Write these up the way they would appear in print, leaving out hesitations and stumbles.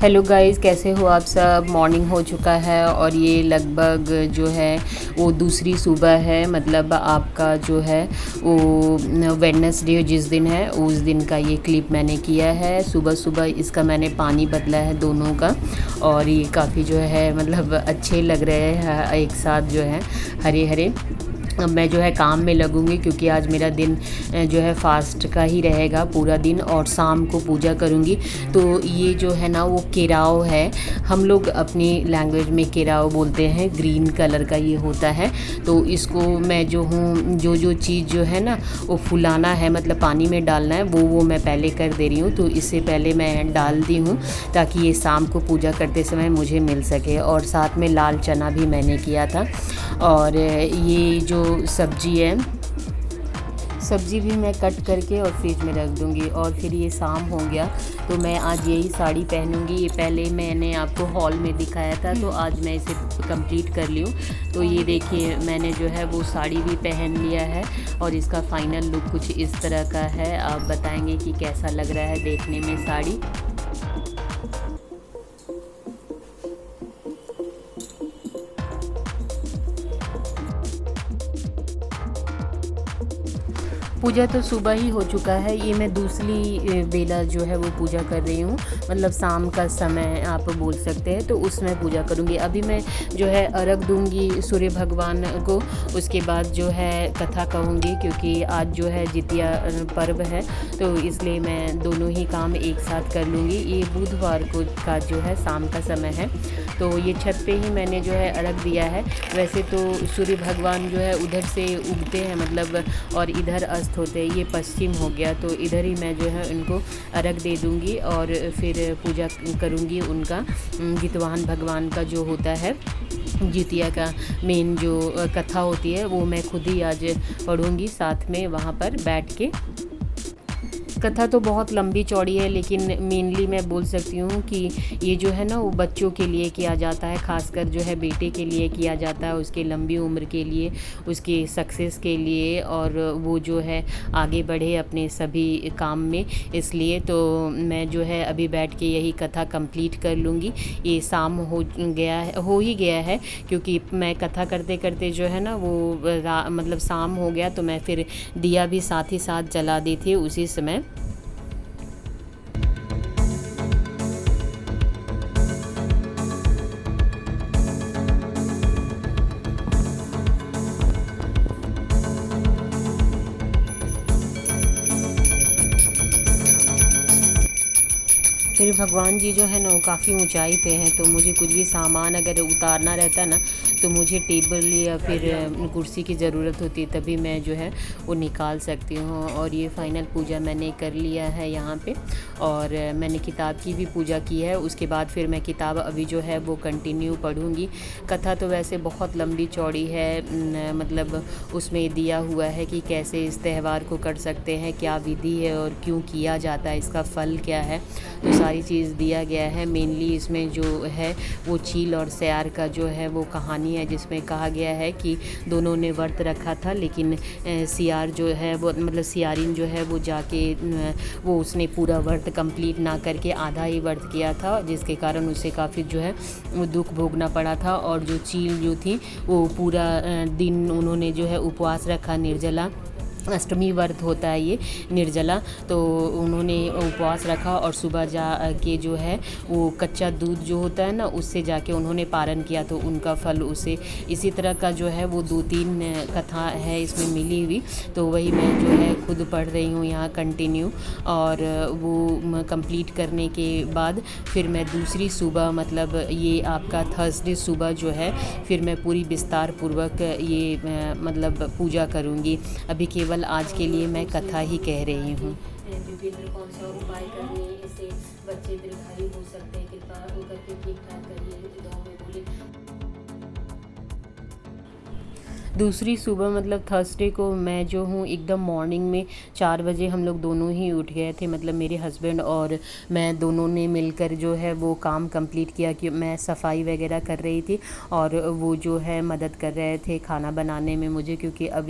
Hello guys, कैसे हो आप सब। मॉर्निंग हो चुका है और ये लगभग जो है वो दूसरी सुबह है। मतलब आपका जो है वो वेडनेसडे जिस दिन है उस दिन का ये क्लिप मैंने किया है। सुबह सुबह इसका मैंने पानी बदला है दोनों का, और ये काफ़ी जो है मतलब अच्छे लग रहे हैं एक साथ जो है हरे हरे। अब मैं जो है काम में लगूंगी क्योंकि आज मेरा दिन जो है फास्ट का ही रहेगा पूरा दिन, और शाम को पूजा करूंगी। तो ये जो है ना वो केराव है, हम लोग अपनी लैंग्वेज में केराव बोलते हैं। ग्रीन कलर का ये होता है। तो इसको मैं जो हूँ जो चीज़ जो है ना वो फुलाना है, मतलब पानी में डालना है, वो मैं पहले कर दे रही हूँ। तो इससे पहले मैं डाल दी हूँ ताकि ये शाम को पूजा करते समय मुझे मिल सके। और साथ में लाल चना भी मैंने किया था। और ये जो सब्ज़ी है, सब्ज़ी भी मैं कट करके और फ्रिज में रख दूँगी। और फिर ये शाम हो गया तो मैं आज यही साड़ी पहनूँगी। ये पहले मैंने आपको हॉल में दिखाया था, तो आज मैं इसे कंप्लीट कर ली हूँ। तो ये देखिए मैंने जो है वो साड़ी भी पहन लिया है और इसका फाइनल लुक कुछ इस तरह का है। आप बताएंगे कि कैसा लग रहा है देखने में साड़ी। पूजा तो सुबह ही हो चुका है। ये मैं दूसरी बेला जो है वो पूजा कर रही हूँ, मतलब शाम का समय आप बोल सकते हैं। तो उसमें पूजा करूँगी। अभी मैं जो है अर्घ दूँगी सूर्य भगवान को। उसके बाद जो है कथा कहूँगी, क्योंकि आज जो है जितिया पर्व है, तो इसलिए मैं दोनों ही काम एक साथ कर लूँगी। ये बुधवार को का जो है शाम का समय है। तो ये छत पे ही मैंने जो है अर्घ दिया है। वैसे तो सूर्य भगवान जो है उधर से उगते हैं, मतलब और इधर अस्त होते हैं। ये पश्चिम हो गया, तो इधर ही मैं जो है इनको अर्घ दे दूँगी और फिर पूजा करूँगी उनका। जितवाहन भगवान का जो होता है, जितिया का मेन जो कथा होती है वो मैं खुद ही आज पढ़ूँगी साथ में वहाँ पर बैठ के। कथा तो बहुत लंबी चौड़ी है, लेकिन मेनली मैं बोल सकती हूँ कि ये जो है ना वो बच्चों के लिए किया जाता है, खासकर जो है बेटे के लिए किया जाता है, उसके लंबी उम्र के लिए, उसके सक्सेस के लिए, और वो जो है आगे बढ़े अपने सभी काम में। इसलिए तो मैं जो है अभी बैठ के यही कथा कंप्लीट कर लूँगी। ये शाम हो ही गया है, क्योंकि मैं कथा करते करते जो है ना वो मतलब शाम हो गया। तो मैं फिर दिया भी साथ ही साथ जला दी थी उसी समय। फिर भगवान जी जो है ना वो काफ़ी ऊंचाई पे हैं, तो मुझे कुछ भी सामान अगर उतारना रहता ना तो मुझे टेबल या फिर कुर्सी की ज़रूरत होती है, तभी मैं जो है वो निकाल सकती हूँ। और ये फ़ाइनल पूजा मैंने कर लिया है यहाँ पे। और मैंने किताब की भी पूजा की है। उसके बाद फिर मैं किताब अभी जो है वो कंटिन्यू पढ़ूँगी। कथा तो वैसे बहुत लंबी चौड़ी है, मतलब उसमें दिया हुआ है कि कैसे इस त्यौहार को कर सकते हैं, क्या विधि है और क्यों किया जाता है, इसका फल क्या है, तो सारी चीज़ दिया गया है। मेनली इसमें जो है वो चील और सियार का जो है वो कहानी है, जिसमें कहा गया है कि दोनों ने व्रत रखा था, लेकिन सियार जो है वो मतलब सियारिन जो है वो जाके वो उसने पूरा व्रत कंप्लीट ना करके आधा ही व्रत किया था, जिसके कारण उसे काफ़ी जो है वो दुख भोगना पड़ा था। और जो चील जो थी वो पूरा दिन उन्होंने जो है उपवास रखा, निर्जला अष्टमी व्रत होता है ये निर्जला। तो उन्होंने उपवास रखा और सुबह जा के जो है वो कच्चा दूध जो होता है ना उससे जाके उन्होंने पारण किया, तो उनका फल उसे इसी तरह का जो है वो 2-3 कथा है इसमें मिली हुई। तो वही मैं जो है खुद पढ़ रही हूँ यहाँ कंटिन्यू। और वो कंप्लीट करने के बाद फिर मैं दूसरी सुबह, मतलब ये आपका थर्सडे सुबह जो है फिर मैं पूरी विस्तार पूर्वक ये मतलब पूजा करूँगी। अभी केवल आज के लिए मैं कथा ही कह रही हूँ। कौन सा उपाय करने इससे बच्चे दीर्घायु हो सकते हैं, कृपा होकर के ठीक ठाक करिए, दुआओं में बोले। दूसरी सुबह मतलब थर्सडे को मैं जो हूँ एकदम मॉर्निंग में 4 बजे हम लोग दोनों ही उठ गए थे, मतलब मेरे हस्बैंड और मैं दोनों ने मिलकर जो है वो काम कंप्लीट किया। कि मैं सफाई वगैरह कर रही थी और वो जो है मदद कर रहे थे खाना बनाने में मुझे, क्योंकि अब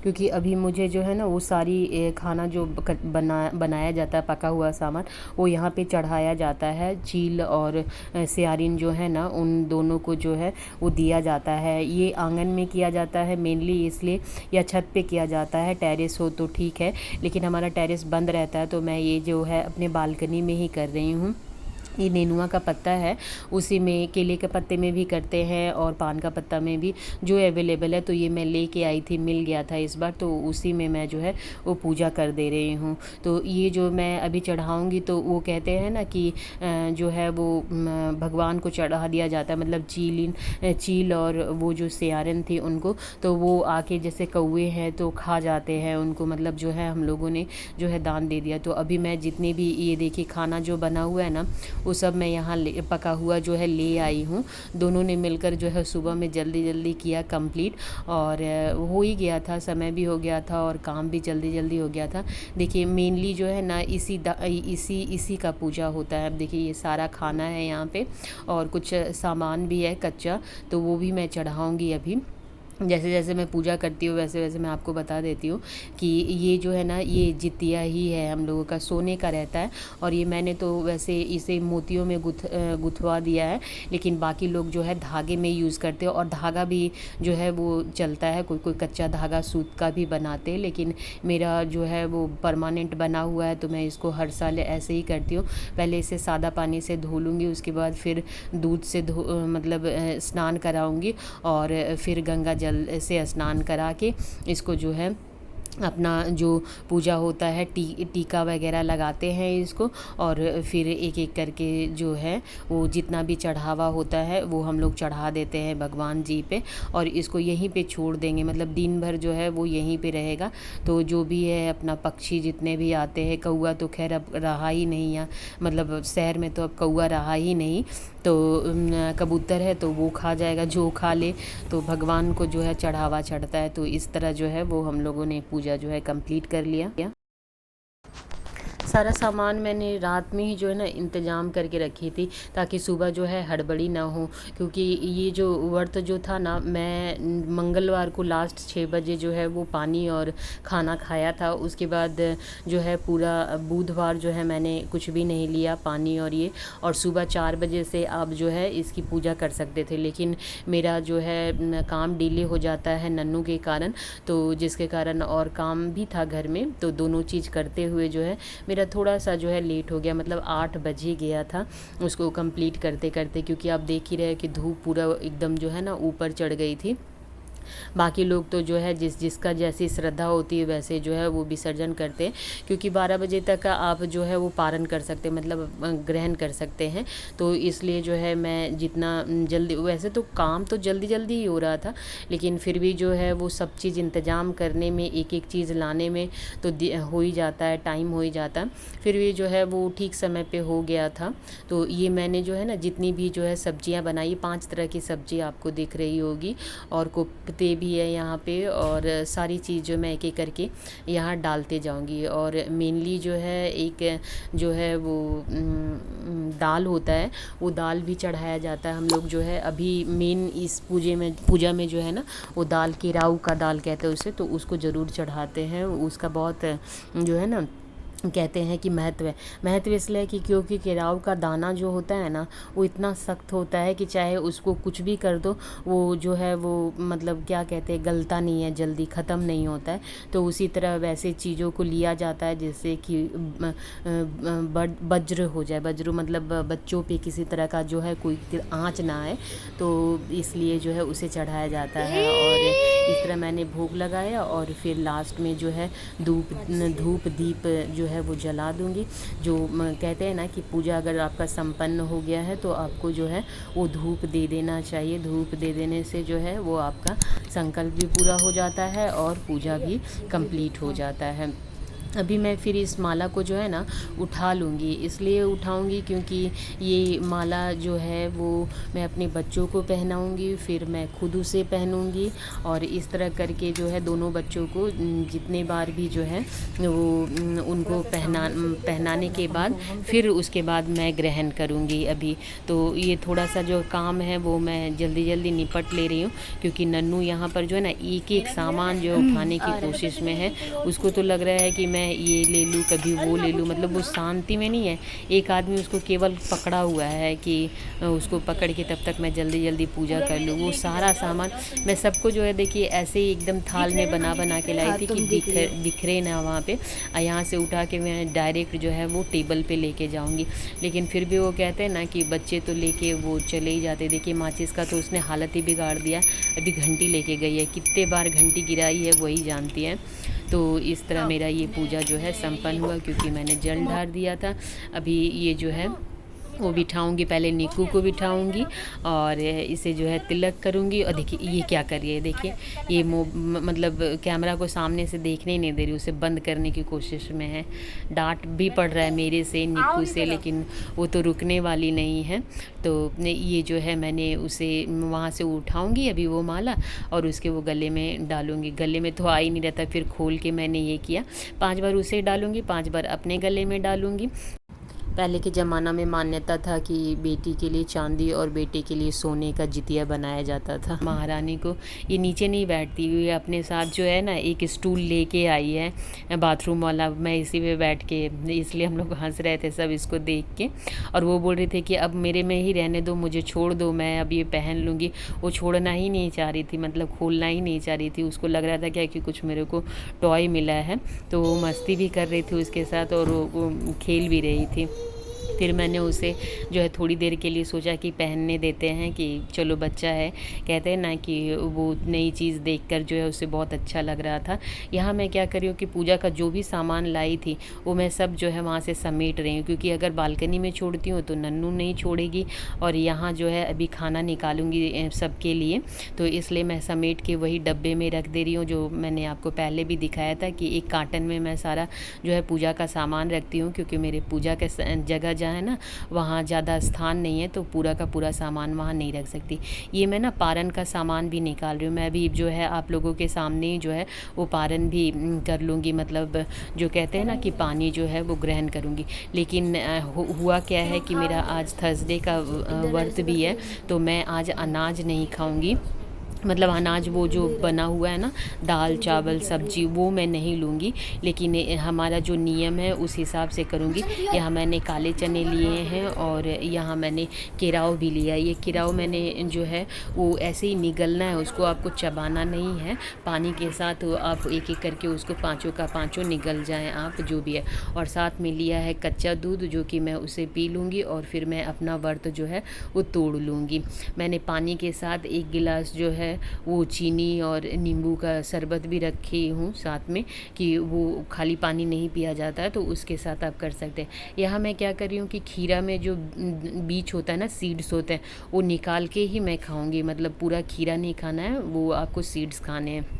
क्योंकि अभी मुझे जो है ना वो सारी खाना जो बनाया जाता है, पका हुआ सामान, वो यहाँ पे चढ़ाया जाता है। चील और सियारिन जो है ना, उन दोनों को जो है वो दिया जाता है। ये आंगन में किया जाता है मेनली इसलिए, या छत पे किया जाता है। टेरेस हो तो ठीक है, लेकिन हमारा टेरेस बंद रहता है, तो मैं ये जो है अपने बालकनी में ही कर रही हूँ। ये नेनुआ का पत्ता है, उसी में केले के पत्ते में भी करते हैं और पान का पत्ता में भी, जो अवेलेबल है। तो ये मैं लेके आई थी, मिल गया था इस बार, तो उसी में मैं जो है वो पूजा कर दे रही हूँ। तो ये जो मैं अभी चढ़ाऊँगी, तो वो कहते हैं ना कि जो है वो भगवान को चढ़ा दिया जाता है, मतलब चील और वो जो सियारन थी उनको, तो वो आके जैसे कौवे हैं तो खा जाते हैं उनको, मतलब जो है हम लोगों ने जो है दान दे दिया। तो अभी मैं जितने भी ये देखिए खाना जो बना हुआ है ना, वो सब मैं यहाँ पका हुआ जो है ले आई हूँ। दोनों ने मिलकर जो है सुबह में जल्दी जल्दी किया कंप्लीट, और हो ही गया था, समय भी हो गया था और काम भी जल्दी जल्दी हो गया था। देखिए मेनली जो है ना इसी का पूजा होता है। अब देखिए ये सारा खाना है यहाँ पे, और कुछ सामान भी है कच्चा, तो वो भी मैं चढ़ाऊँगी अभी। जैसे जैसे मैं पूजा करती हूँ वैसे वैसे मैं आपको बता देती हूँ कि ये जो है ना, ये जितिया ही है हम लोगों का, सोने का रहता है। और ये मैंने तो वैसे इसे मोतियों में गुथवा दिया है, लेकिन बाकी लोग जो है धागे में यूज़ करते हैं, और धागा भी जो है वो चलता है, कोई कोई कच्चा धागा सूत का भी बनाते हैं, लेकिन मेरा जो है वो परमानेंट बना हुआ है। तो मैं इसको हर साल ऐसे ही करती हूँ। पहले इसे सादा पानी से धो लूँगी, उसके बाद फिर दूध से मतलब स्नान कराऊँगी, और फिर गंगा जल से स्नान करा के इसको जो है अपना जो पूजा होता है, टीका वगैरह लगाते हैं इसको, और फिर एक एक करके जो है वो जितना भी चढ़ावा होता है वो हम लोग चढ़ा देते हैं भगवान जी पे, और इसको यहीं पे छोड़ देंगे, मतलब दिन भर जो है वो यहीं पे रहेगा। तो जो भी है अपना पक्षी जितने भी आते हैं, कौआ तो खैर अब रहा ही नहीं है, मतलब शहर में तो अब कौआ रहा ही नहीं, तो कबूतर है तो वो खा जाएगा, जो खा ले। तो भगवान को जो है चढ़ावा चढ़ता है। तो इस तरह जो है वो हम लोगों ने पूजा जो है कंप्लीट कर लिया। सारा सामान मैंने रात में ही जो है ना इंतज़ाम करके रखी थी, ताकि सुबह जो है हड़बड़ी ना हो। क्योंकि ये जो व्रत जो था ना, मैं मंगलवार को लास्ट 6 बजे जो है वो पानी और खाना खाया था। उसके बाद जो है पूरा बुधवार जो है मैंने कुछ भी नहीं लिया, पानी और ये, और सुबह 4 बजे से आप जो है इसकी पूजा कर सकते थे। लेकिन मेरा जो है काम डिले हो जाता है नन्नू के कारण, तो जिसके कारण और काम भी था घर में, तो दोनों चीज़ करते हुए जो है मेरा थोड़ा सा जो है लेट हो गया, मतलब 8 बजे गया था उसको कंप्लीट करते करते। क्योंकि आप देख ही रहे कि धूप पूरा एकदम जो है ना ऊपर चढ़ गई थी। बाकी लोग तो जो है जिसका जैसी श्रद्धा होती है वैसे जो है वो विसर्जन करते हैं। क्योंकि 12 बजे तक आप जो है वो पारण कर सकते हैं, मतलब ग्रहण कर सकते हैं। तो इसलिए जो है मैं जितना जल्दी, वैसे तो काम तो जल्दी जल्दी ही हो रहा था, लेकिन फिर भी जो है वो सब चीज़ इंतज़ाम करने में, एक एक चीज़ लाने में तो हो ही जाता है, टाइम हो ही जाता है। फिर भी जो है वो ठीक समय पे हो गया था। तो ये मैंने जो है ना जितनी भी जो है सब्जियां बनाई, 5 तरह की सब्जी आपको दिख रही होगी, और कोफ्ते भी है यहाँ पे, और सारी चीज़ जो मैं एक एक करके यहाँ डालते जाऊँगी। और मेनली जो है एक जो है वो दाल होता है, वो दाल भी चढ़ाया जाता है। हम लोग जो है अभी मेन इस पूजा में जो है ना, वो दाल केराऊ का दाल कहते हैं उसे, तो उसको ज़रूर चढ़ाते हैं। उसका बहुत जो है ना कहते हैं कि महत्व इसलिए कि क्योंकि केराव का दाना जो होता है ना, वो इतना सख्त होता है कि चाहे उसको कुछ भी कर दो, वो जो है वो मतलब क्या कहते हैं, गलता नहीं है, जल्दी ख़त्म नहीं होता है। तो उसी तरह वैसे चीज़ों को लिया जाता है जिससे कि वज्र हो जाए, वज्र मतलब बच्चों पे किसी तरह का जो है कोई आँच ना आए, तो इसलिए जो है उसे चढ़ाया जाता है। और इस तरह मैंने भोग लगाया, और फिर लास्ट में जो है धूप दीप जो है वो जला दूंगी। जो कहते हैं ना कि पूजा अगर आपका संपन्न हो गया है तो आपको जो है वो धूप दे देना चाहिए। धूप दे देने से जो है वो आपका संकल्प भी पूरा हो जाता है और पूजा भी कंप्लीट हो जाता है। अभी मैं फिर इस माला को जो है ना उठा लूँगी, इसलिए उठाऊँगी क्योंकि ये माला जो है वो मैं अपने बच्चों को पहनाऊँगी, फिर मैं खुद उसे पहनूँगी और इस तरह करके जो है दोनों बच्चों को जितने बार भी जो है वो उनको पहनाने के बाद फिर उसके बाद मैं ग्रहण करूँगी। अभी तो ये थोड़ा सा जो काम है वो मैं जल्दी जल्दी निपट ले रही हूँ, क्योंकि नन्नू यहाँ पर जो है ना एक एक सामान जो है उठाने की कोशिश में है। उसको तो लग रहा है कि मैं ये ले लूँ, कभी वो ले लूँ, मतलब वो शांति में नहीं है। एक आदमी उसको केवल पकड़ा हुआ है कि उसको पकड़ के तब तक मैं जल्दी जल्दी पूजा कर लूँ। वो सारा सामान मैं सबको जो है देखिए ऐसे ही एकदम थाल में बना के लाई थी कि बिखरे ना वहाँ पे। यहाँ से उठा के मैं डायरेक्ट जो है वो टेबल पे लेके जाऊँगी। लेकिन फिर भी वो कहते हैं ना कि बच्चे तो लेके वो चले ही जाते। देखिए माचिस का तो उसने हालत ही बिगाड़ दिया। अभी घंटी लेके गई है, कितने बार घंटी गिराई है वही जानती है। तो इस तरह मेरा ये पूजा जो है संपन्न हुआ, क्योंकि मैंने जल ढार दिया था। अभी ये जो है वो बिठाऊंगी, पहले निक्कू को बिठाऊंगी और इसे जो है तिलक करूंगी। और देखिए ये क्या कर रही है, देखिए ये मतलब कैमरा को सामने से देखने ही नहीं दे रही, उसे बंद करने की कोशिश में है। डांट भी पड़ रहा है मेरे से, निक्कू से, लेकिन वो तो रुकने वाली नहीं है। तो ये जो है मैंने उसे वहाँ से उठाऊंगी अभी वो माला और उसके वो गले में डालूंगी। गले में तो आ ही नहीं रहता, फिर खोल के मैंने ये किया 5 बार उसे डालूंगी, 5 बार अपने गले में डालूंगी। पहले के ज़माना में मान्यता था कि बेटी के लिए चांदी और बेटे के लिए सोने का जितिया बनाया जाता था। महारानी को ये नीचे नहीं बैठती, ये अपने साथ जो है ना एक स्टूल लेके आई है बाथरूम वाला। मैं इसी पे बैठ के, इसलिए हम लोग हंस रहे थे सब इसको देख के। और वो बोल रहे थे कि अब मेरे में ही रहने दो, मुझे छोड़ दो, मैं अब ये पहन लूँगी। वो छोड़ना ही नहीं चाह रही थी, मतलब खोलना ही नहीं चाह रही थी। उसको लग रहा था क्या कि कुछ मेरे को टॉय मिला है, तो वो मस्ती भी कर रही थी उसके साथ और वो खेल भी रही थी। फिर मैंने उसे जो है थोड़ी देर के लिए सोचा कि पहनने देते हैं, कि चलो बच्चा है, कहते हैं ना कि वो नई चीज़ देखकर जो है उसे बहुत अच्छा लग रहा था। यहाँ मैं क्या कर रही हूँ कि पूजा का जो भी सामान लाई थी वो मैं सब जो है वहाँ से समेट रही हूँ, क्योंकि अगर बालकनी में छोड़ती हूँ तो नन्नू नहीं छोड़ेगी और यहाँ जो है अभी खाना निकालूंगी सबके लिए, तो इसलिए मैं समेट के वही डब्बे में रख दे रही हूँ। जो मैंने आपको पहले भी दिखाया था कि एक कार्टन में मैं सारा जो है पूजा का सामान रखती हूँ, क्योंकि मेरे पूजा के जगह जहाँ है ना वहाँ ज़्यादा स्थान नहीं है, तो पूरा का पूरा सामान वहाँ नहीं रख सकती। ये मैं ना पारन का सामान भी निकाल रही हूँ। मैं अभी जो है आप लोगों के सामने ही जो है वो पारन भी कर लूँगी, मतलब जो कहते हैं ना कि पानी जो है वो ग्रहण करूँगी। लेकिन हुआ क्या है कि मेरा आज थर्सडे का व्रत भी है, तो मैं आज अनाज नहीं खाऊँगी। मतलब अनाज वो जो बना हुआ है ना, दाल चावल सब्जी, वो मैं नहीं लूँगी। लेकिन हमारा जो नियम है उस हिसाब से करूँगी। यहाँ मैंने काले चने लिए हैं और यहाँ मैंने केराव भी लिया है। ये केराव मैंने जो है वो ऐसे ही निगलना है, उसको आपको चबाना नहीं है, पानी के साथ तो आप एक एक करके उसको पाँचों का पाँचों निगल जाएँ आप, जो भी है। और साथ में लिया है कच्चा दूध, जो कि मैं उसे पी लूँगी और फिर मैं अपना व्रत जो है वो तोड़ लूँगी। मैंने पानी के साथ 1 गिलास जो है वो चीनी और नींबू का शरबत भी रखी हूँ साथ में, कि वो खाली पानी नहीं पिया जाता है, तो उसके साथ आप कर सकते हैं। यहाँ मैं क्या कर रही हूँ कि खीरा में जो बीज होता है ना, सीड्स होते हैं, वो निकाल के ही मैं खाऊँगी। मतलब पूरा खीरा नहीं खाना है, वो आपको सीड्स खाने हैं।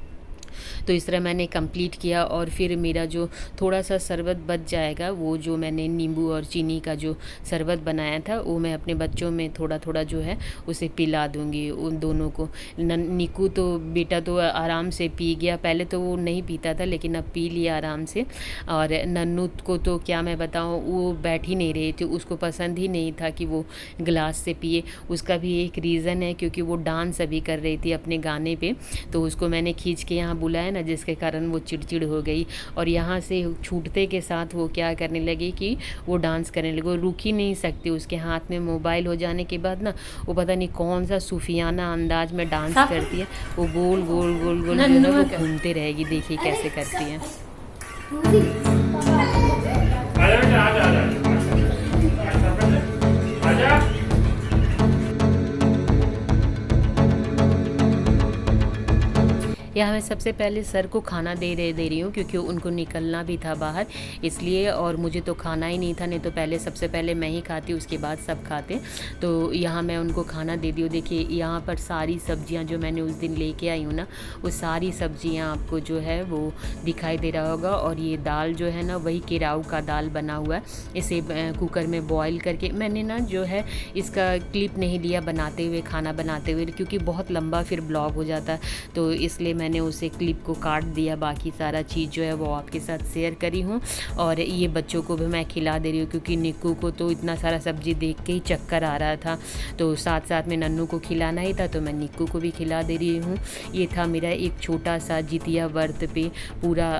तो इस तरह मैंने कंप्लीट किया और फिर मेरा जो थोड़ा सा शरबत बच जाएगा, वो जो मैंने नींबू और चीनी का जो शरबत बनाया था, वो मैं अपने बच्चों में थोड़ा थोड़ा जो है उसे पिला दूँगी उन दोनों को। निक्कू तो बेटा तो आराम से पी गया, पहले तो वो नहीं पीता था लेकिन अब पी लिया आराम से। और नन्नू को तो क्या मैं बताऊँ, वो बैठ ही नहीं रही थी, उसको पसंद ही नहीं था कि वो गिलास से पिए। उसका भी एक रीज़न है, क्योंकि वो डांस अभी कर रही थी अपने गाने पे, तो उसको मैंने खींच के यहाँ बुलाया ना, जिसके कारण वो चिड़चिड़ हो गई। और यहाँ से छूटते के साथ वो क्या करने लगी कि वो डांस करने लगी। वो रुक ही नहीं सकती, उसके हाथ में मोबाइल हो जाने के बाद ना वो पता नहीं कौन सा सूफियाना अंदाज में डांस करती है। वो गोल गोल गोल गोल जो है वो घूमते रहेगी, देखिए कैसे करती है। यहाँ मैं सबसे पहले सर को खाना दे रही हूँ, क्योंकि उनको निकलना भी था बाहर इसलिए, और मुझे तो खाना ही नहीं था, नहीं तो पहले सबसे पहले मैं ही खाती, उसके बाद सब खाते। तो यहाँ मैं उनको खाना दे दी हूँ। देखिए यहाँ पर सारी सब्जियाँ जो मैंने उस दिन लेके आई हूँ ना, वो सारी सब्जियाँ आपको जो है वो दिखाई दे रहा होगा। और ये दाल जो है ना, वही केराव का दाल बना हुआ है। इसे कुकर में बॉईल करके मैंने ना जो है इसका क्लिप नहीं लिया बनाते हुए, खाना बनाते हुए, क्योंकि बहुत लंबा फिर ब्लॉग हो जाता है, तो इसलिए मैंने उसे क्लिप को काट दिया। बाकी सारा चीज़ जो है वो आपके साथ शेयर करी हूँ। और ये बच्चों को भी मैं खिला दे रही हूँ, क्योंकि निक्कू को तो इतना सारा सब्जी देख के ही चक्कर आ रहा था, तो साथ साथ में नन्नू को खिलाना ही था, तो मैं निक्कू को भी खिला दे रही हूँ। ये था मेरा एक छोटा सा जितिया व्रत पे पूरा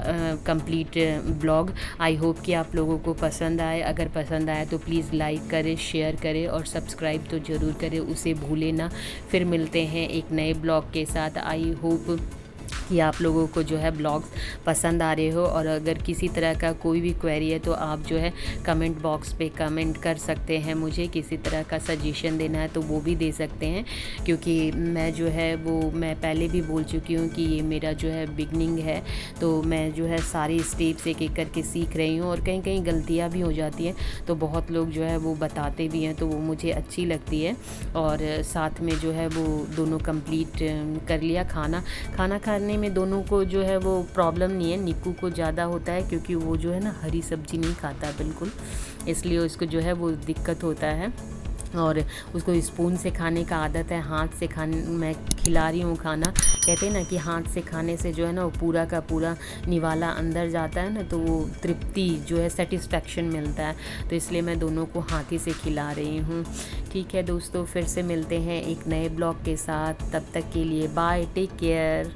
कंप्लीट ब्लॉग। आई होप कि आप लोगों को पसंद आए। अगर पसंद आए तो प्लीज़ लाइक करें, शेयर करें और सब्सक्राइब तो ज़रूर करें, उसे भूलें ना। फिर मिलते हैं एक नए ब्लॉग के साथ। आई होप कि आप लोगों को जो है ब्लॉग्स पसंद आ रहे हो। और अगर किसी तरह का कोई भी क्वेरी है तो आप जो है कमेंट बॉक्स पे कमेंट कर सकते हैं। मुझे किसी तरह का सजेशन देना है तो वो भी दे सकते हैं, क्योंकि मैं जो है वो मैं पहले भी बोल चुकी हूँ कि ये मेरा जो है बिगनिंग है, तो मैं जो है सारी स्टेप्स एक एक करके सीख रही हूँ, और कहीं कहीं गलतियाँ भी हो जाती हैं, तो बहुत लोग जो है वो बताते भी हैं, तो वो मुझे अच्छी लगती है। और साथ में जो है वो दोनों कंप्लीट कर लिया। खाना खाने में दोनों को जो है वो प्रॉब्लम नहीं है। निक्कू को ज़्यादा होता है, क्योंकि वो जो है ना हरी सब्ज़ी नहीं खाता बिल्कुल, इसलिए उसको जो है वो दिक्कत होता है। और उसको स्पून से खाने का आदत है, हाथ से मैं खिला रही हूँ खाना। कहते हैं ना कि हाथ से खाने से जो है ना वो पूरा का पूरा निवाला अंदर जाता है ना, तो वो तृप्ति जो है, सेटिस्फैक्शन मिलता है, तो इसलिए मैं दोनों को हाथ ही से खिला रही हूँ। ठीक है दोस्तों, फिर से मिलते हैं एक नए ब्लॉग के साथ। तब तक के लिए बाय, टेक केयर।